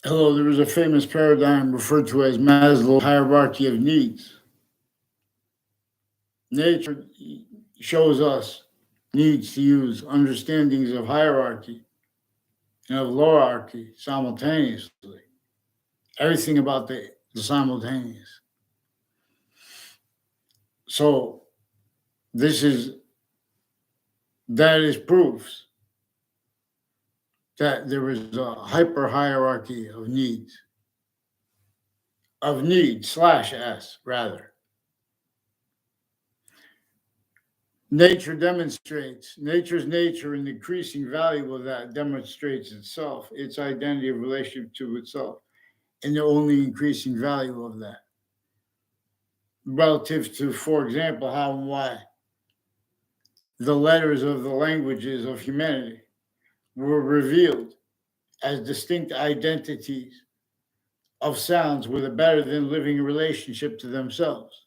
Hello, there is a famous paradigm referred to as Maslow's hierarchy of needs. Nature shows us needs to use understandings of hierarchy and of lowerarchy simultaneously. Everything about the simultaneous. So that is proofs that there is a hyper hierarchy of needs slash S rather. Nature's nature and the increasing value of that demonstrates itself, its identity of relationship to itself, and the only increasing value of that. Relative to, for example, how and why the letters of the languages of humanity were revealed as distinct identities of sounds with a better than living relationship to themselves,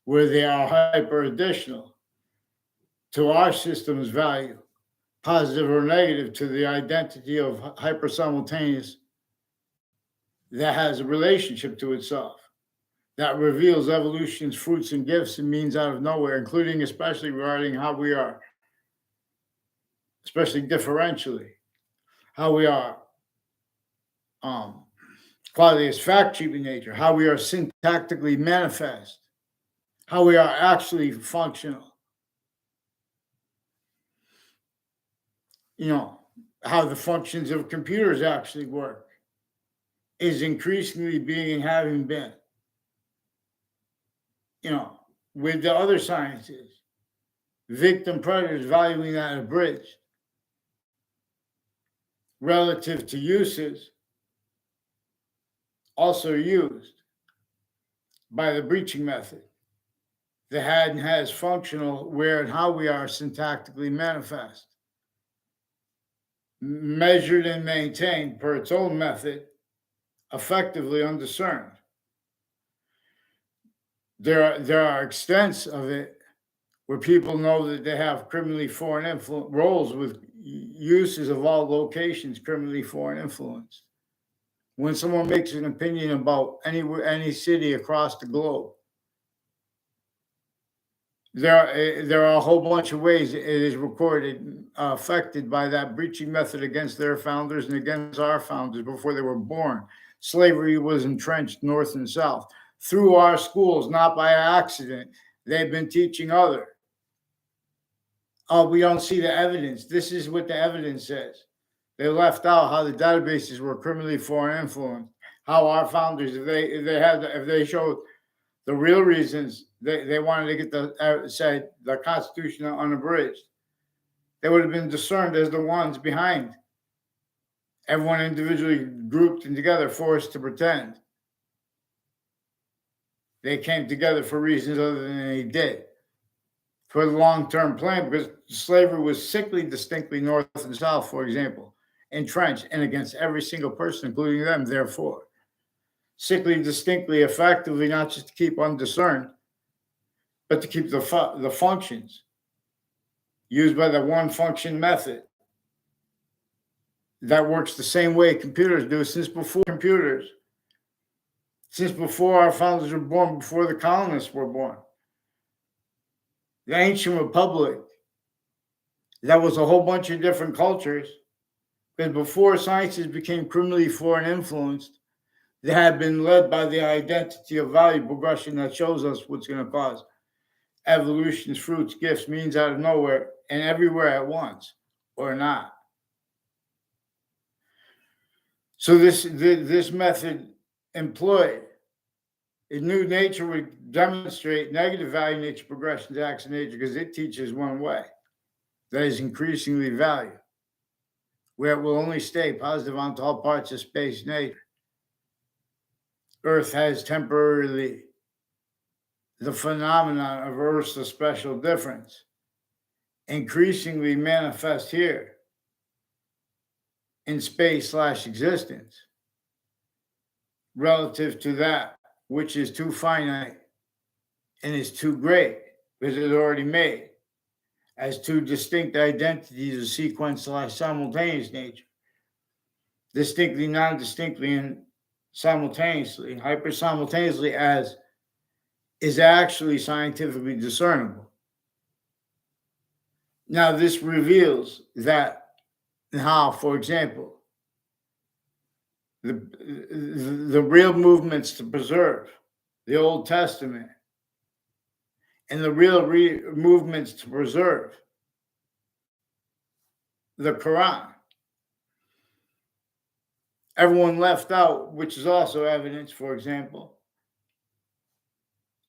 where they are hyper additional to our system's value, positive or negative to the identity of hyper simultaneous that has a relationship to itself, that reveals evolution's fruits and gifts and means out of nowhere, including especially regarding how we are, especially differentially, how we are quality as fact cheap in nature, how we are syntactically manifest, how we are actually functional. How the functions of computers actually work is increasingly being and having been, with the other sciences, victim predators valuing that abridged relative to uses also used by the breaching method. The had and has functional where and how we are syntactically manifest, measured and maintained per its own method, effectively undiscerned. There are extents of it where people know that they have criminally foreign influence roles with uses of all locations criminally foreign influence. When someone makes an opinion about any city across the globe, there are a whole bunch of ways it is recorded, affected by that breaching method against their founders and against our founders before they were born. Slavery was entrenched north and south through our schools, not by accident. They've been teaching other. Oh, we don't see the evidence. This is what the evidence says. They left out how the databases were criminally foreign influenced. How our founders, if they showed the real reasons they wanted to get the Constitution unabridged, they would have been discerned as the ones behind. Everyone individually grouped and together, forced to pretend. They came together for reasons other than they did. For the long-term plan, because slavery was sickly distinctly north and south, for example, entrenched and against every single person, including them, therefore. Sickly distinctly, effectively, not just to keep undiscerned, but to keep the functions used by the one function method that works the same way computers do since before computers, since before our founders were born, before the colonists were born. The ancient republic, that was a whole bunch of different cultures, because before sciences became criminally foreign influenced, they had been led by the identity of value progression that shows us what's going to cause evolution's fruits, gifts, means out of nowhere and everywhere at once, or not. So this method employed, in new nature would demonstrate negative value nature progression to acts of nature because it teaches one way, that is increasingly value, where it will only stay positive onto all parts of space nature. Earth has temporarily the phenomenon of Earth's special difference increasingly manifest here in space/existence relative to that which is too finite and is too great because it's already made as two distinct identities of sequence/simultaneous nature. distinctly, non-distinctly, and simultaneously, hyper-simultaneously, as is actually scientifically discernible. Now, this reveals that how, for example, the real movements to preserve the Old Testament and the real movements to preserve the Quran, everyone left out, which is also evidence, for example,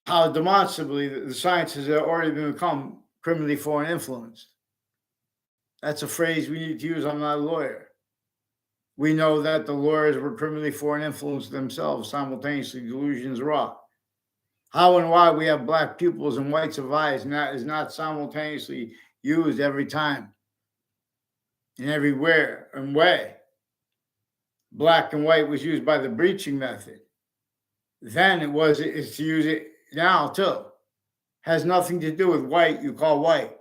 how demonstrably the sciences have already become criminally foreign influenced. That's a phrase we need to use. I'm not a lawyer. We know that the lawyers were criminally foreign influenced themselves, simultaneously, delusions raw. How and why we have black pupils and whites of eyes, and that is not simultaneously used every time and everywhere and way. Black and white was used by the breaching method. Then it's to use it now too. Has nothing to do with white, you call white.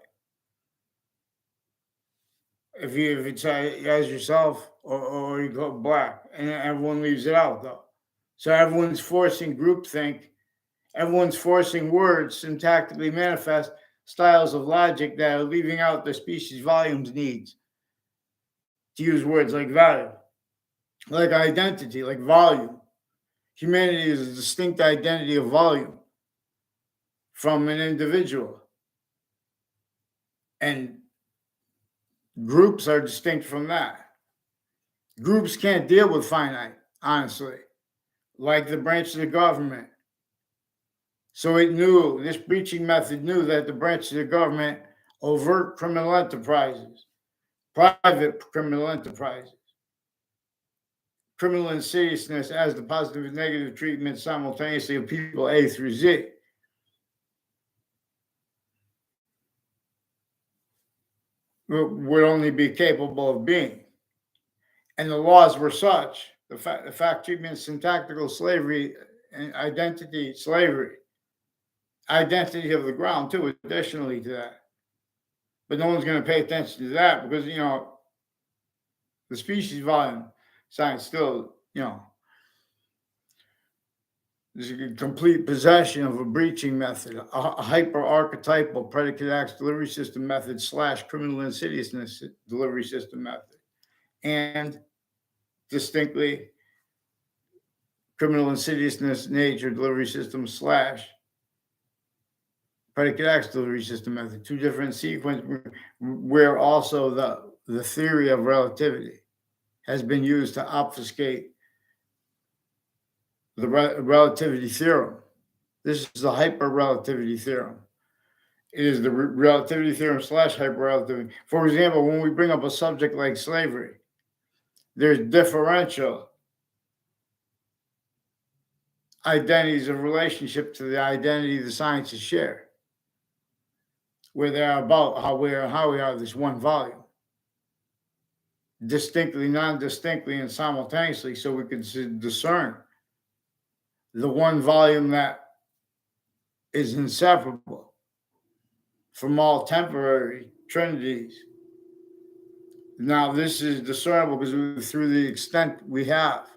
If it's as yourself or you call black, and everyone leaves it out though. So everyone's forcing groupthink. Everyone's forcing words syntactically manifest styles of logic that are leaving out the species volumes needs. To use words like value, like identity, like volume. Humanity is a distinct identity of volume from an individual. And groups are distinct from that. Groups can't deal with finite, honestly, like the branch of the government. So it knew, this breaching method knew that the branch of the government, overt criminal enterprises, private criminal enterprises, criminal insidiousness as the positive and negative treatment simultaneously of people A through Z. Would only be capable of being. And the laws were such, the fact treatment, syntactical slavery, and identity slavery, identity of the ground too, additionally to that. But no one's going to pay attention to that because, the species volume science still, there's a complete possession of a breaching method, a hyper-archetypal predicate acts delivery system method / criminal insidiousness delivery system method, and distinctly criminal insidiousness nature delivery system / predicate acts delivery system method, two different sequences where also the theory of relativity has been used to obfuscate the relativity theorem. This is the hyper-relativity theorem. It is the relativity theorem / hyper-relativity. For example, when we bring up a subject like slavery, there's differential identities of relationship to the identity the sciences share, where they're about how we are this one volume, distinctly, non-distinctly, and simultaneously, so we can discern the one volume that is inseparable from all temporary trinities. Now, this is discernible because through the extent we have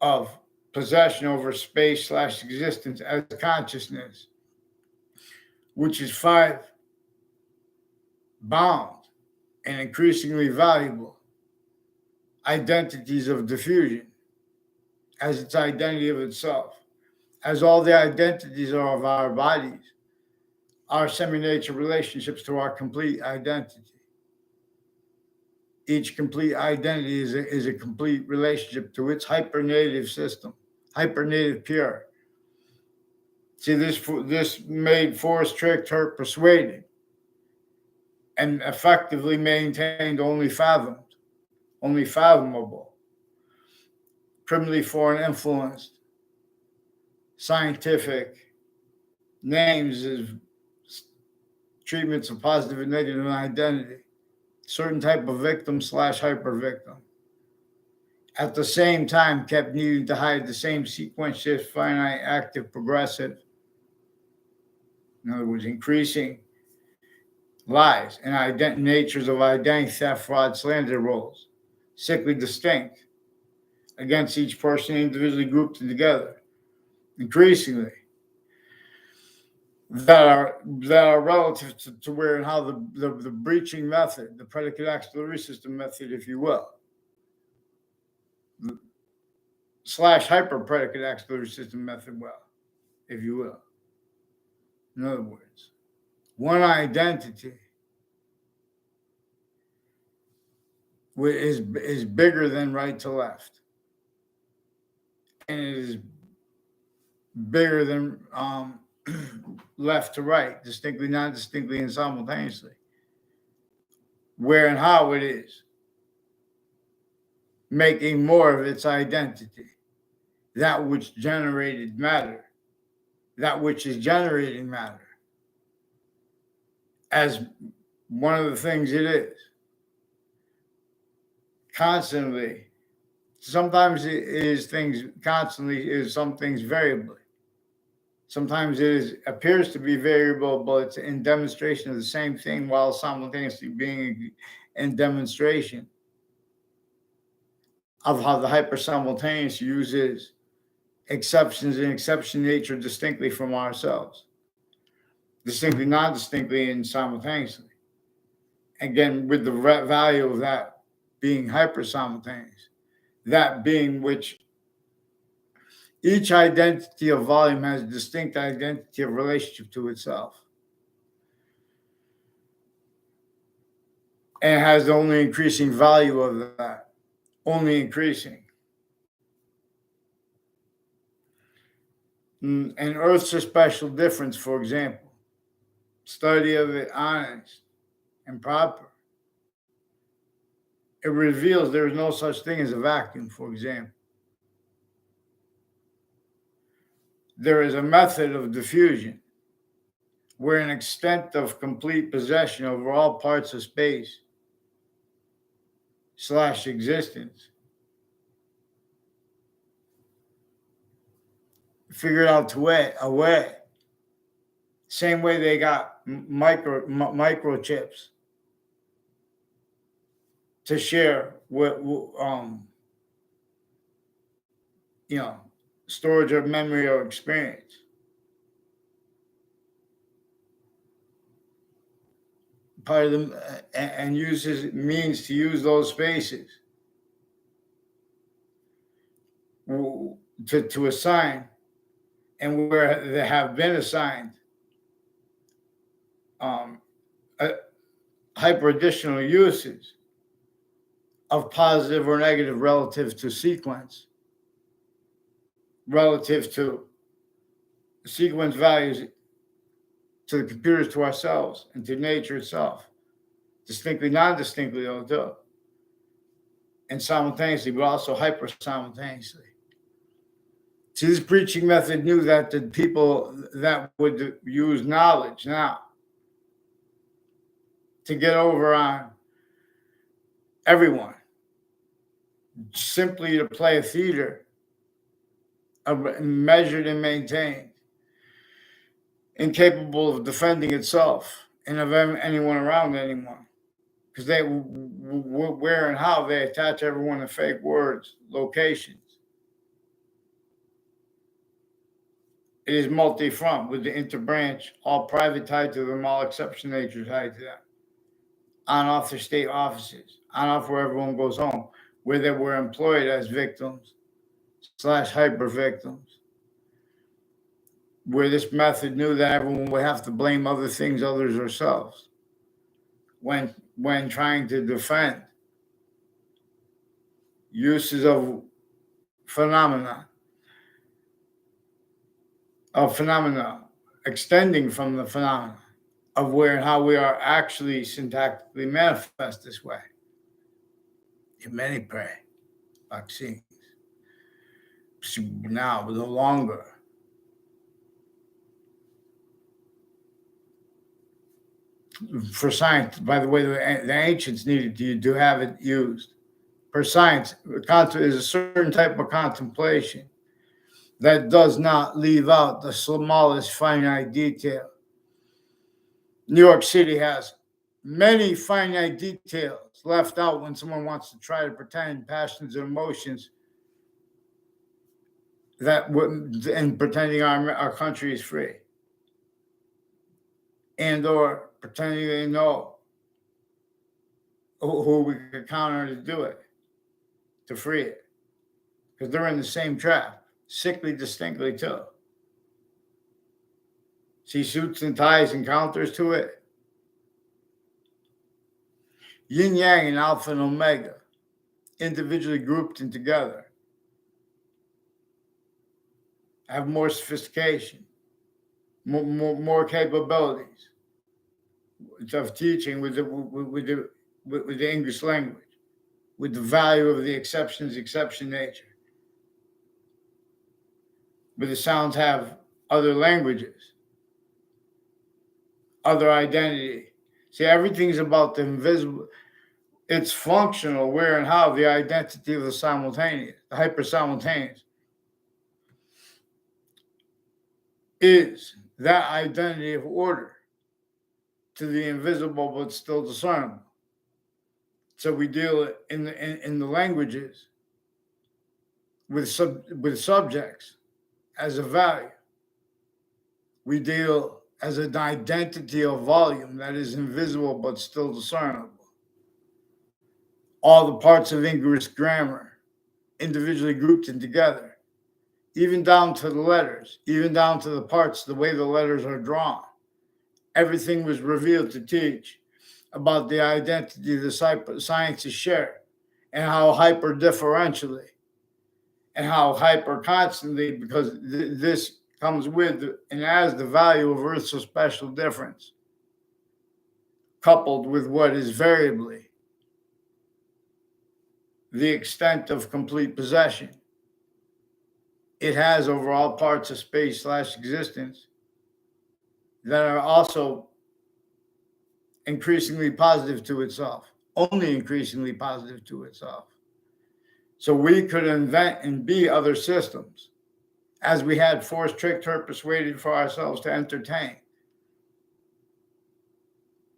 of possession over space / existence as consciousness, which is 5 bound and increasingly valuable identities of diffusion as its identity of itself, as all the identities are of our bodies, our semi-nature relationships to our complete identity. Each complete identity is a complete relationship to its hyper-native system, hyper-native pure. See, this made, forced, tricked, hurt, persuaded, and effectively maintained only fathomable, criminally foreign influenced, scientific names as treatments of positive and negative identity, certain type of victim / hyper victim. At the same time, kept needing to hide the same sequence shift, finite, active, progressive. In other words, increasing lies and natures of identity theft, fraud, slander roles, sickly distinct against each person individually grouped together, increasingly, that are relative to where and how the breaching method, the predicate auxiliary system method, if you will, / hyper predicate auxiliary system method, well, if you will. In other words, one identity is bigger than right to left, and it is bigger than left to right, distinctly, non-distinctly, and simultaneously. Where and how it is making more of its identity, that which generated matter, that which is generating matter, as one of the things it is. Constantly. Sometimes it is things constantly, is some things variably. Sometimes it appears to be variable, but it's in demonstration of the same thing while simultaneously being in demonstration of how the hyper-simultaneous uses exceptions and exception nature distinctly from ourselves, distinctly, non-distinctly, and simultaneously. Again, with the value of that being hyper-simultaneous, that being which each identity of volume has a distinct identity of relationship to itself. And has the only increasing value of that, only increasing. And Earth's a special difference, for example. Study of it honest and proper. It reveals there is no such thing as a vacuum, for example. There is a method of diffusion where an extent of complete possession over all parts of space / existence figured out a way. Same way they got microchips to share with, storage of memory or experience. Part of them, and uses means to use those spaces to assign, and where they have been assigned hyper additional uses of positive or negative relative to sequence, relative to sequence values to the computers, to ourselves, and to nature itself, distinctly, non-distinctly, although, and simultaneously, but also hyper-simultaneously. See, this preaching method knew that the people that would use knowledge now to get over on everyone, simply to play a theater, measured and maintained, incapable of defending itself and of anyone around anyone, because they where and how they attach everyone to fake words, locations. It is multi-front with the interbranch, all private tied to them, all exception nature tied to them. On off their state offices, on off where everyone goes home, where they were employed as victims / hyper victims, where this method knew that everyone would have to blame other things, others, ourselves, when trying to defend uses of phenomena extending from the phenomena of where and how we are actually syntactically manifest this way. In many prey vaccines. Now, no longer. For science, by the way, the ancients needed to have it used. For science, is a certain type of contemplation that does not leave out the smallest finite detail. New York City has many finite details left out when someone wants to try to pretend passions and emotions and pretending our country is free, and or pretending they know who we could count on to do it, to free it, because they're in the same trap, sickly distinctly too. See suits and ties and counters to it. Yin yang and alpha and omega, individually grouped and together, have more sophistication, more capabilities of teaching with the English language, with the value of the exception nature. But the sounds have other languages, other identity. See, everything's about the invisible. It's functional, where and how, the identity of the simultaneous, the hyper-simultaneous, is that identity of order to the invisible but still discernible. So we deal in the languages with subjects as a value. We deal as an identity of volume that is invisible but still discernible. All the parts of English grammar, individually grouped and together, even down to the letters, even down to the parts, the way the letters are drawn. Everything was revealed to teach about the identity the sciences share, and how hyper differentially, and how hyper constantly, because this comes with and as the value of Earth's a special difference, coupled with what is variably the extent of complete possession it has over all parts of space / existence that are also increasingly positive to itself, only increasingly positive to itself. So we could invent and be other systems, as we had forced, tricked, hurt, persuaded for ourselves to entertain.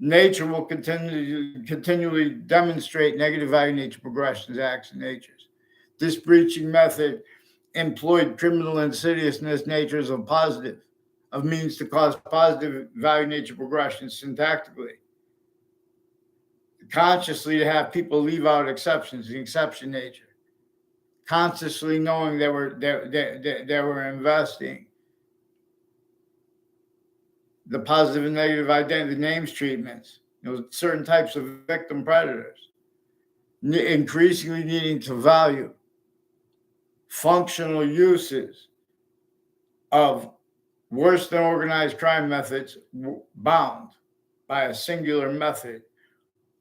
Nature will continually demonstrate negative value nature progressions, acts, and natures. This breaching method employed criminal insidiousness natures of means to cause positive value nature progressions syntactically. Consciously to have people leave out exceptions, the exception nature. Consciously knowing they were investing the positive and negative identity, names treatments, certain types of victim predators, increasingly needing to value functional uses of worse than organized crime methods bound by a singular method,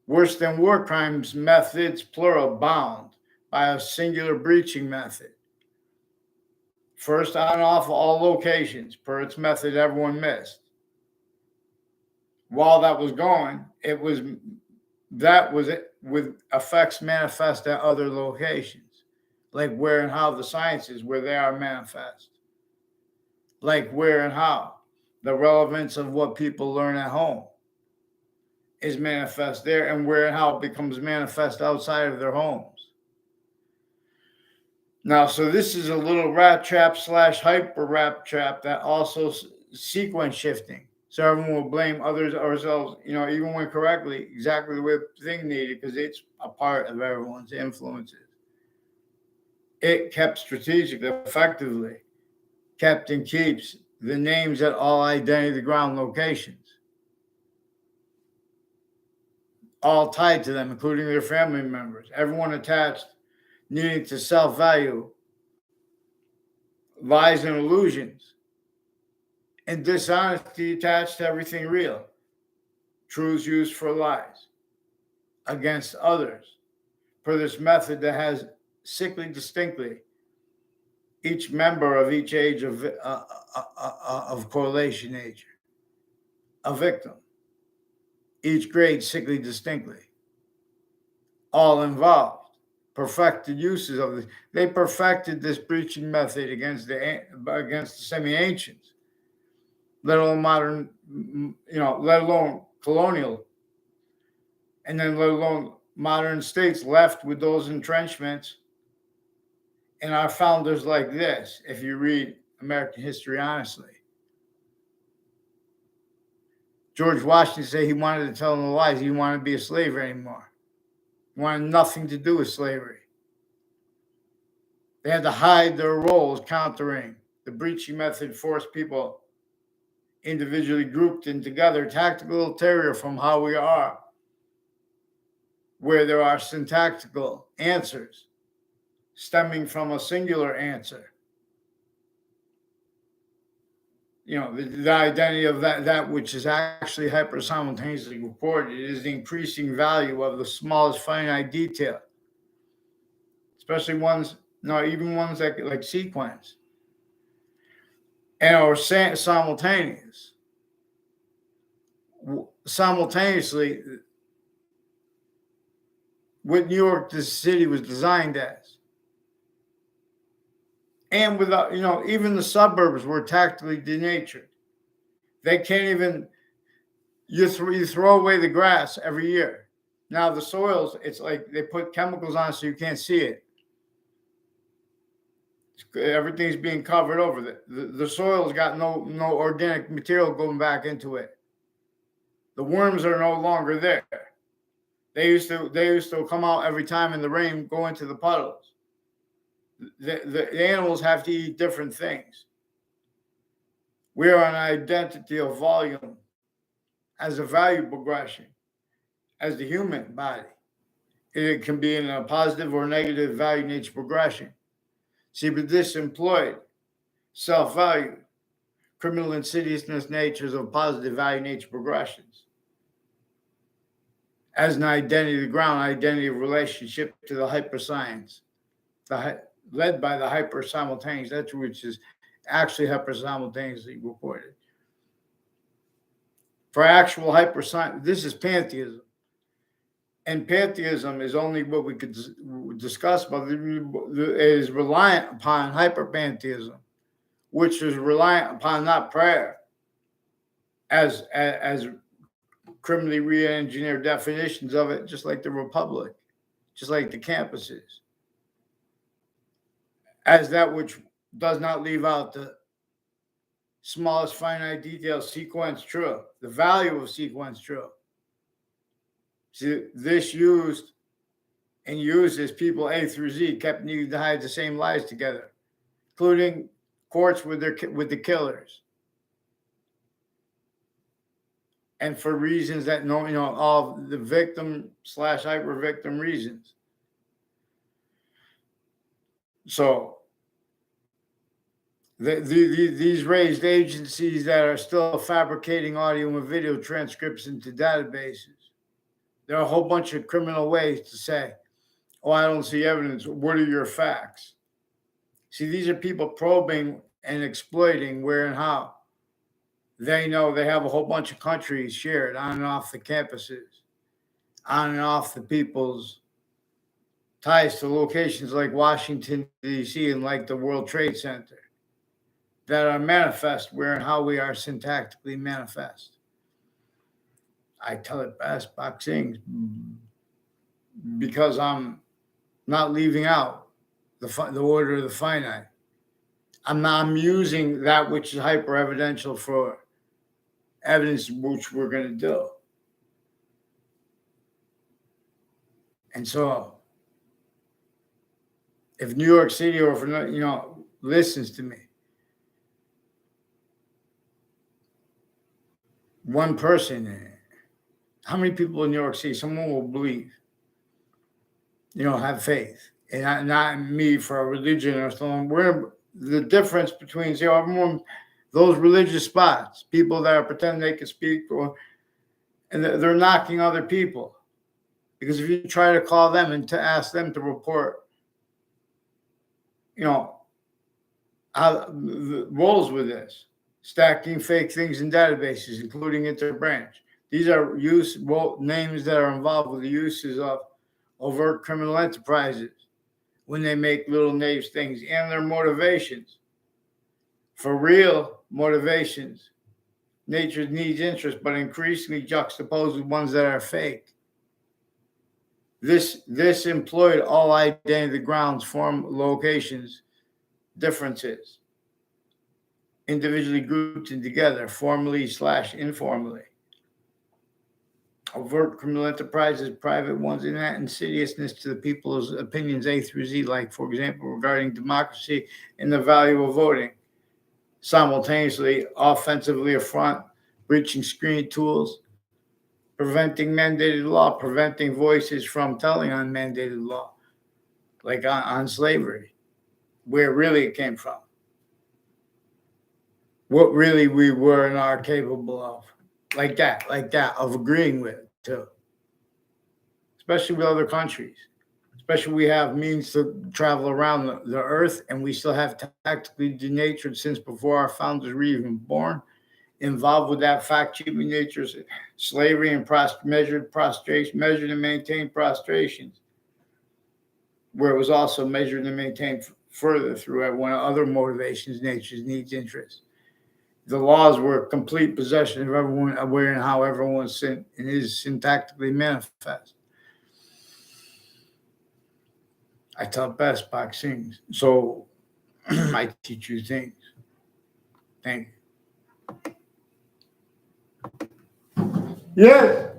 worse than war crimes methods, plural, bound by a singular breaching method. First on off all locations per its method everyone missed. While that was going, that was it, with effects manifest at other locations, like where and how the sciences, where they are manifest, like where and how the relevance of what people learn at home is manifest there, and where and how it becomes manifest outside of their homes. Now, so this is a little rat trap / hyper rat trap that also sequence shifting. So everyone will blame others, ourselves, even when correctly, exactly the way the thing needed, because it's a part of everyone's influences. It kept strategically, effectively, kept and keeps the names at all identity the ground locations, all tied to them, including their family members, everyone attached, needing to self-value, lies and illusions, and dishonesty attached to everything real, truths used for lies against others, per this method that has sickly distinctly each member of each age of correlation nature, a victim, each grade sickly distinctly, all involved, perfected uses of this. They perfected this breaching method against the semi-ancients, let alone modern, let alone colonial and then let alone modern states left with those entrenchments. And our founders like this, if you read American history honestly. George Washington said he wanted to tell them the lies. He didn't want to be a slave anymore. He wanted nothing to do with slavery. They had to hide their roles, countering the breaching method, forced people individually grouped in together, tactical ulterior from how we are, where there are syntactical answers stemming from a singular answer. The identity of that which is actually hyper-simultaneously reported is the increasing value of the smallest finite detail, especially even ones that like sequence and or simultaneous. Simultaneously, what New York the city was designed as. And without, even the suburbs were tactically denatured. They can't even, you throw away the grass every year. Now the soils, it's like they put chemicals on so you can't see it. Everything's being covered over. The soil's got no organic material going back into it. The worms are no longer there. They used to come out every time in the rain, go into the puddles. The animals have to eat different things. We are an identity of volume as a value progression, as the human body. It can be in a positive or negative value nature progression. See, but this employed self-value, criminal insidiousness natures of positive value nature progressions. As an identity of the ground, identity of relationship to the hyperscience, led by the hyper-simultaneous, that's which is actually hyper-simultaneously reported. For actual hyper-science, this is pantheism. And pantheism is only what we could discuss, but it is reliant upon hyper-pantheism, which is reliant upon not prayer, as criminally re-engineered definitions of it, just like the Republic, just like the campuses, as that which does not leave out the smallest finite detail, sequence true, the value of sequence true. See, this used and uses people A through Z, kept needing to hide the same lies together, including courts with the killers. And for reasons that all the victim / hyper victim reasons. So these raised agencies that are still fabricating audio and video transcripts into databases, there are a whole bunch of criminal ways to say, oh, I don't see evidence. What are your facts? See, these are people probing and exploiting where and how. They know they have a whole bunch of countries shared on and off the campuses, on and off the people's ties to locations like Washington, D.C. and like the World Trade Center that are manifest where and how we are syntactically manifest. I tell it best, boxing, because I'm not leaving out the order of the finite. I'm using that which is hyper evidential for evidence which we're going to do. And so if New York City or if listens to me, one person, how many people in New York City, someone will believe, have faith, and not me for a religion or something. We're the difference between everyone, those religious spots, people that are pretending they can speak, and they're knocking other people. Because if you try to call them and to ask them to report, how the roles with this, stacking fake things in databases, including interbranch. These are names that are involved with the uses of overt criminal enterprises when they make little knaves things, and their motivations. For real motivations, nature needs interest, but increasingly juxtaposed with ones that are fake. This employed all identity grounds, form, locations, differences, individually grouped and together, formally/informally. Overt criminal enterprises, private ones, and that insidiousness to the people's opinions A through Z, like, for example, regarding democracy and the value of voting. Simultaneously, offensively affront, breaching screen tools, preventing mandated law, preventing voices from telling unmandated law, like on slavery, where really it came from, what really we were and are capable of, like that, of agreeing with, too. Especially with other countries. Especially we have means to travel around the earth, and we still have tactically denatured since before our founders were even born, involved with that fact, human nature's slavery and measured and maintained prostrations, where it was also measured and maintained further through one of other motivations, nature's needs, interests. The laws were complete possession of everyone, aware and how everyone's is syntactically manifest. I taught best boxing, so I teach you things. Thank you. Yes.